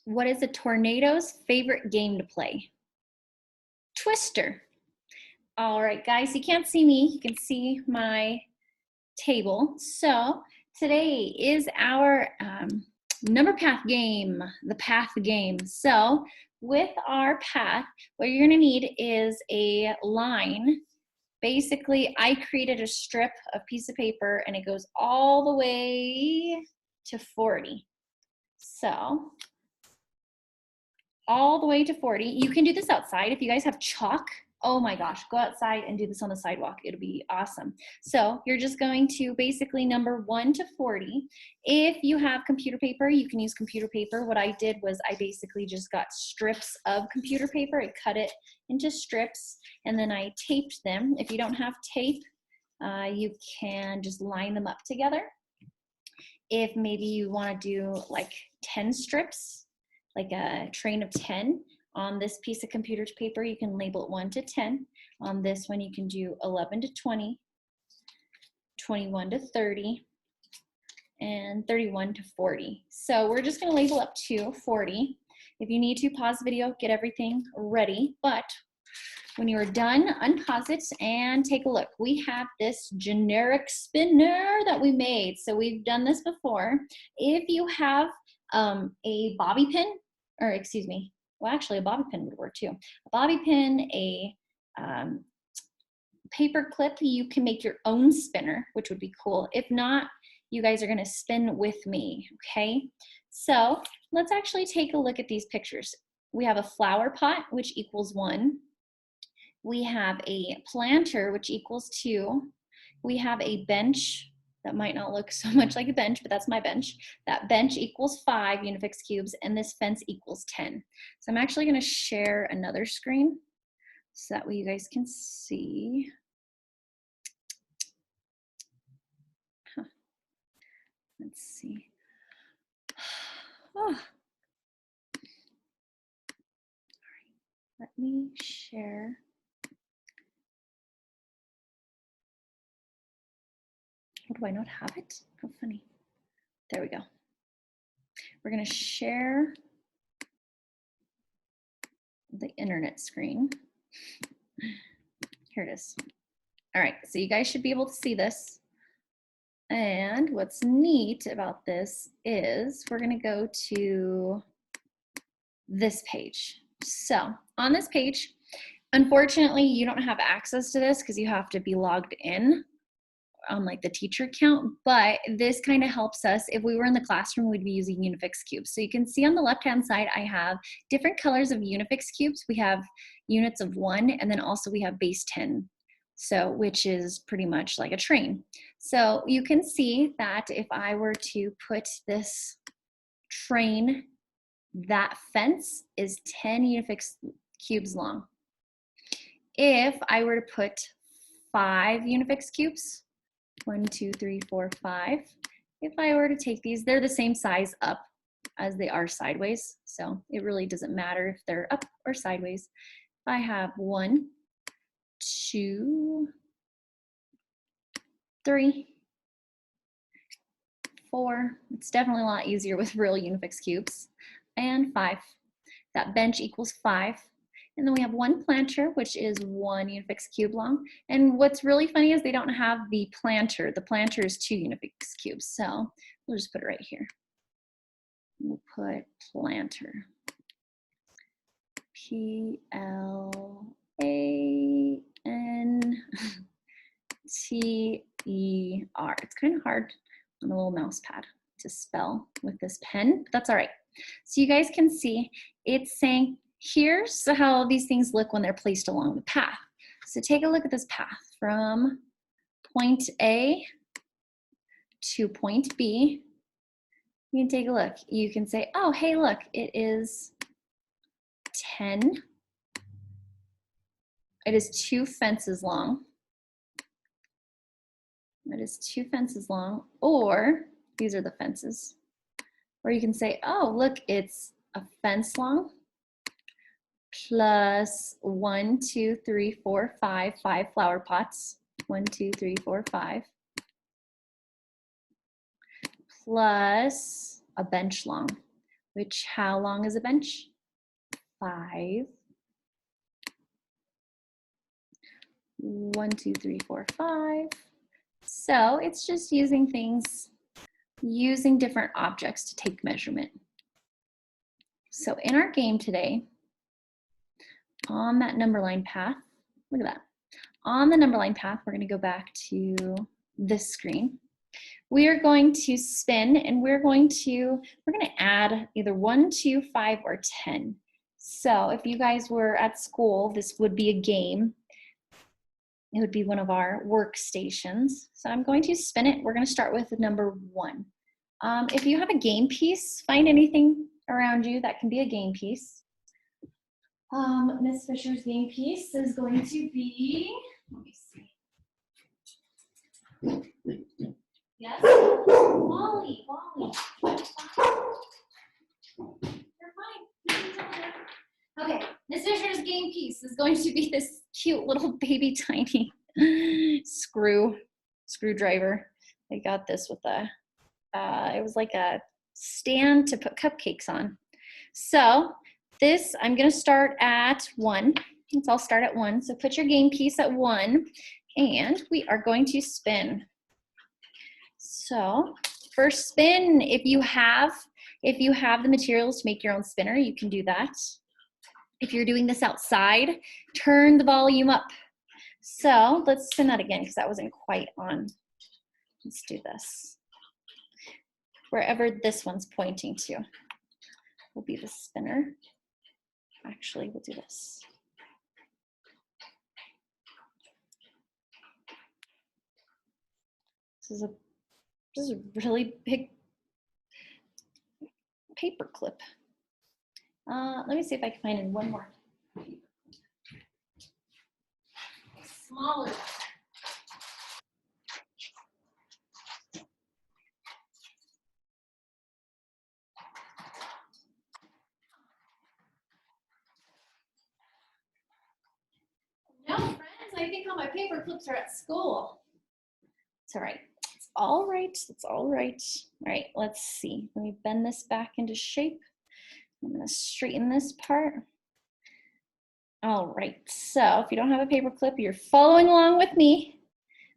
What is a tornado's favorite game to play? Twister. All right, guys, you can't see me. You can see my table. So today is our number path game, the path game. So with our path, what you're gonna need is a line. Basically, I created a strip of piece of paper and it goes all the way to 40. So all the way to 40. You can do this outside. If you guys have chalk, oh my gosh, go outside and do this on the sidewalk. It'll be awesome. So you're just going to basically number 1 to 40. If you have computer paper, you can use computer paper. What I did was I basically just got strips of computer paper. I cut it into strips and then I taped them. If you don't have tape, you can just line them up together. If maybe you want to do like 10 strips, like a train of 10 on this piece of computer paper, you can label it 1 to 10. On this one, you can do 11 to 20, 21 to 30, and 31 to 40. So we're just gonna label up to 40. If you need to, pause the video, get everything ready. But when you are done, unpause it and take a look. We have this generic spinner that we made. So we've done this before. If you have a bobby pin, or excuse me, well, actually a bobby pin would work too. A bobby pin, a paper clip, you can make your own spinner, which would be cool. If not, you guys are gonna spin with me, okay? So let's actually take a look at these pictures. We have a flower pot, which equals 1. We have a planter, which equals 2. We have a bench. That might not look so much like a bench, but that's my bench. That bench equals 5 Unifix cubes, and this fence equals 10. So I'm actually gonna share another screen so that way you guys can see. Huh. Let's see. Oh. All right. Let me share. Oh, do I not have it? How funny. There we go. We're gonna share the internet screen. Here it is. All right, so you guys should be able to see this. And what's neat about this is we're gonna go to this page. So on this page, unfortunately, you don't have access to this because you have to be logged in on like the teacher account, but this kind of helps us. If we were in the classroom, we'd be using Unifix cubes. So you can see on the left-hand side, I have different colors of Unifix cubes. We have units of 1, and then also we have base 10. So, which is pretty much like a train. So you can see that if I were to put this train, that fence is 10 Unifix cubes long. If I were to put 5 Unifix cubes, 1, 2, 3, 4, 5. If I were to take these, they're the same size up as they are sideways. So it really doesn't matter if they're up or sideways. If I have 1, 2, 3, 4. It's definitely a lot easier with real Unifix cubes. And 5. That bench equals 5. And then we have 1 planter, which is 1 Unifix cube long. And what's really funny is they don't have the planter. The planter is 2 Unifix cubes. So we'll just put it right here. We'll put planter. P-L-A-N-T-E-R. It's kind of hard on the little mouse pad to spell with this pen, but that's all right. So you guys can see it's saying, here's how these things look when they're placed along the path. So take a look at this path from point A to point B. You can take a look. You can say, oh, hey, look, it is 10. It is 2 fences long. It is 2 fences long, or these are the fences. Or you can say, oh, look, it's a fence long plus 1, 2, 3, 4, 5, 5 flower pots. 1, 2, 3, 4, 5. Plus a bench long. which how long is a bench? 5. 1, 2, 3, 4, 5. So it's just using different objects to take measurement. So in our game today, on that number line path, look at that. On the number line path, we're going to go back to this screen. We are going to spin, and we're going to add either 1, 2, 5, or 10. So if you guys were at school, this would be a game. It would be one of our workstations. So I'm going to spin it. We're going to start with the number 1. If you have a game piece, find anything around you that can be a game piece. Miss Fisher's game piece is going to be, let me see. Yes? Wally. You're fine. Okay, Miss Fisher's game piece is going to be this cute little baby tiny screwdriver. I got this with it was like a stand to put cupcakes on. So this, I'm gonna start at 1. Let's all start at 1. So put your game piece at 1, and we are going to spin. So first spin, if you have the materials to make your own spinner, you can do that. If you're doing this outside, turn the volume up. So let's spin that again because that wasn't quite on. Let's do this. Wherever this one's pointing to will be the spinner. Actually, we'll do this. This is a really big paper clip. Let me see if I can find one more. Smaller. No, friends, I think all my paper clips are at school. It's all right. It's all right. It's all right. All right, let's see. Let me bend this back into shape. I'm going to straighten this part. All right, so if you don't have a paper clip, you're following along with me.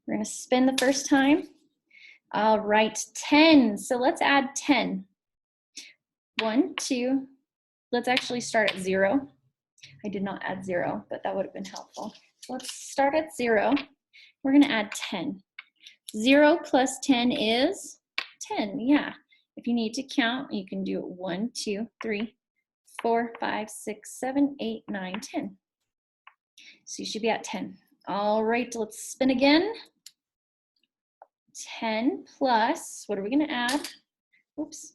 We're going to spin the first time. All right, 10. So let's add 10. 1, 2. Let's actually start at 0. I did not add 0, but that would have been helpful. So let's start at 0. We're going to add 10. 0 plus 10 is 10. Yeah. If you need to count, you can do it 1, 2, 3, 4, 5, 6, 7, 8, 9, 10. So you should be at 10. All right, let's spin again. 10 plus, what are we going to add? Oops.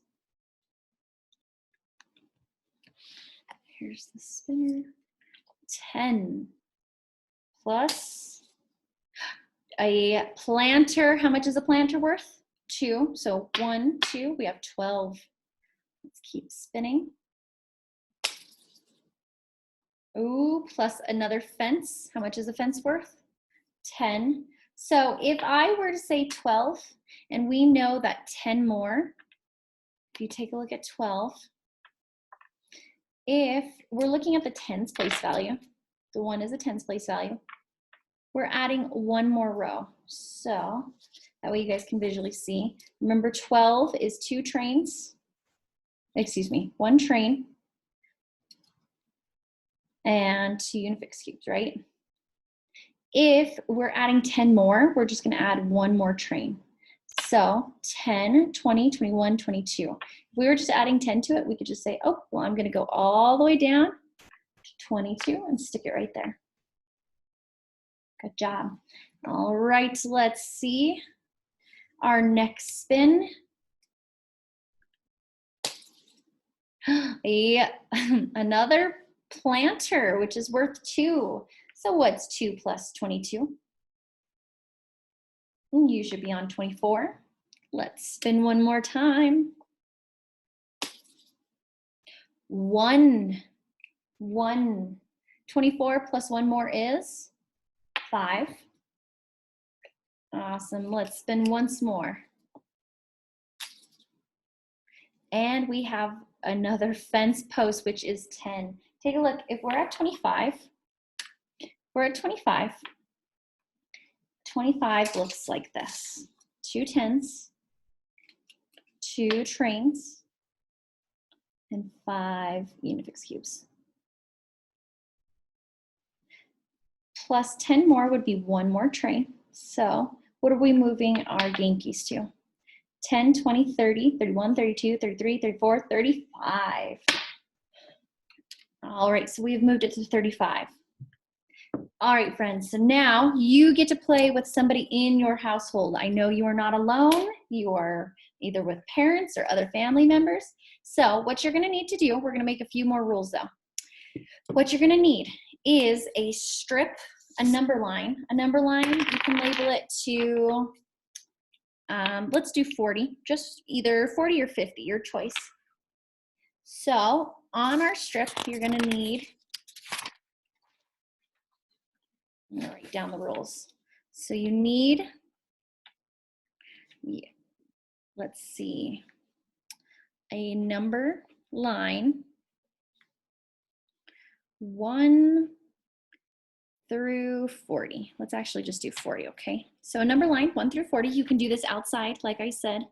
Here's the spinner. 10 plus a planter. How much is a planter worth? 2. So 1, 2, we have 12. Let's keep spinning. Ooh, plus another fence. How much is a fence worth? 10. So if I were to say 12, and we know that 10 more, if you take a look at 12, if we're looking at the tens place value, the 1 is a tens place value, we're adding 1 more row. So that way you guys can visually see. Remember, 12 is 2 trains, excuse me, 1 train and 2 Unifix cubes, right? If we're adding 10 more, we're just gonna add 1 more train. So 10, 20, 21, 22. If we were just adding 10 to it, we could just say, oh, well, I'm gonna go all the way down to 22 and stick it right there. Good job. All right, let's see our next spin. Another planter, which is worth 2. So what's 2 plus 22? You should be on 24. Let's spin one more time. 1. 24 plus 1 more is 5. Awesome. Let's spin once more. And we have another fence post, which is 10. Take a look. If we're at 25, we're at 25. 25 looks like this. 2 10s, 2 trains, and 5 Unifix cubes. Plus 10 more would be 1 more train. So what are we moving our game piece to? 10, 20, 30, 31, 32, 33, 34, 35. All right, so we've moved it to 35. All right, friends, so now you get to play with somebody in your household. I know you are not alone. You are either with parents or other family members. So what you're gonna need to do, we're gonna make a few more rules though. What you're gonna need is a strip, a number line. A number line, you can label it to, let's do 40, just either 40 or 50, your choice. So on our strip, you're gonna need, I'm gonna write down the rules. So you need, let's see, a number line 1 through 40. Let's actually just do 40, okay? So a number line 1 through 40, you can do this outside, like I said.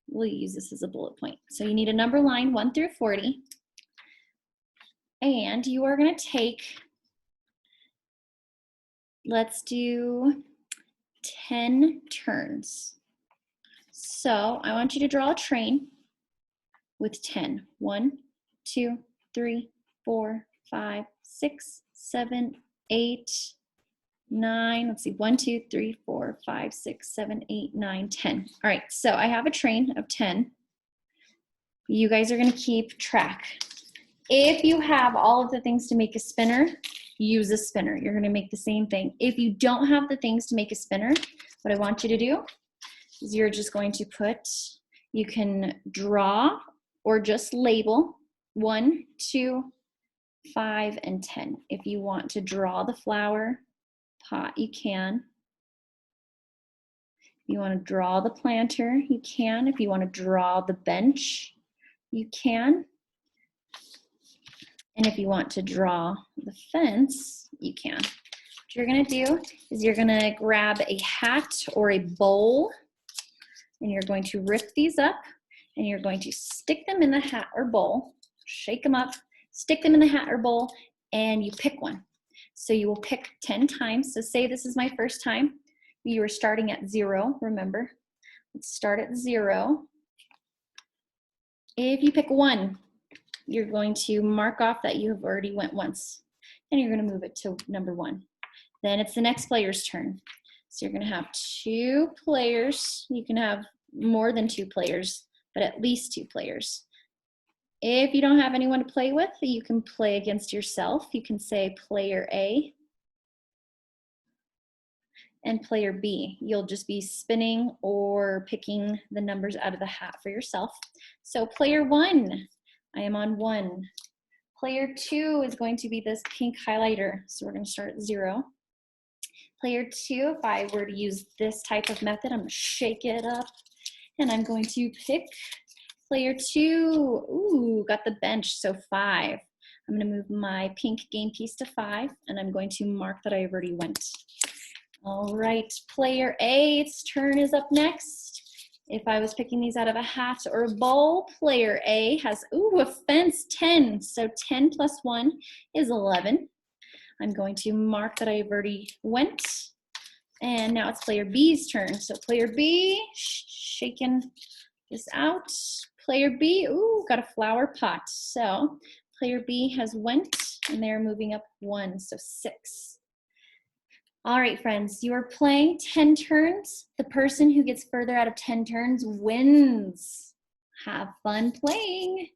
We'll use this as a bullet point. So you need a number line 1 through 40. And you are gonna take, let's do 10 turns. So I want you to draw a train with 10. 1, 2, 3, 4, 5, 6, 7, 8, 9. Let's see, 1, 2, 3, 4, 5, 6, 7, 8, 9, 10. All right, so I have a train of 10. You guys are gonna keep track. If you have all of the things to make a spinner, use a spinner. You're gonna make the same thing. If you don't have the things to make a spinner, what I want you to do is you're just going to put, you can draw or just label 1, 2, 5, and 10. If you want to draw the flower pot, you can. If you want to draw the planter, you can. If you want to draw the bench, you can. And if you want to draw the fence, you can. What you're gonna do is you're gonna grab a hat or a bowl, and you're going to rip these up, and you're going to stick them in the hat or bowl, shake them up, stick them in the hat or bowl, and you pick one. So you will pick 10 times. So say this is my first time. You were starting at 0, remember. Let's start at 0. If you pick 1, you're going to mark off that you have already went once, and you're going to move it to number 1. Then it's the next player's turn. So you're going to have 2 players. You can have more than 2 players, but at least 2 players. If you don't have anyone to play with, you can play against yourself. You can say player A and player B. You'll just be spinning or picking the numbers out of the hat for yourself. So player 1, I am on 1. Player 2 is going to be this pink highlighter. So we're going to start at 0. Player 2, if I were to use this type of method, I'm going to shake it up, and I'm going to pick player 2. Ooh, got the bench, so 5. I'm going to move my pink game piece to 5, and I'm going to mark that I've already went. All right, player A's turn is up next. If I was picking these out of a hat or a bowl, player A has, ooh, a fence, 10. So 10 plus 1 is 11. I'm going to mark that I've already went. And now it's player B's turn. So player B, shaking this out. Player B, ooh, got a flower pot. So player B has went, and they're moving up 1, so 6. All right, friends, you are playing 10 turns. The person who gets further out of 10 turns wins. Have fun playing.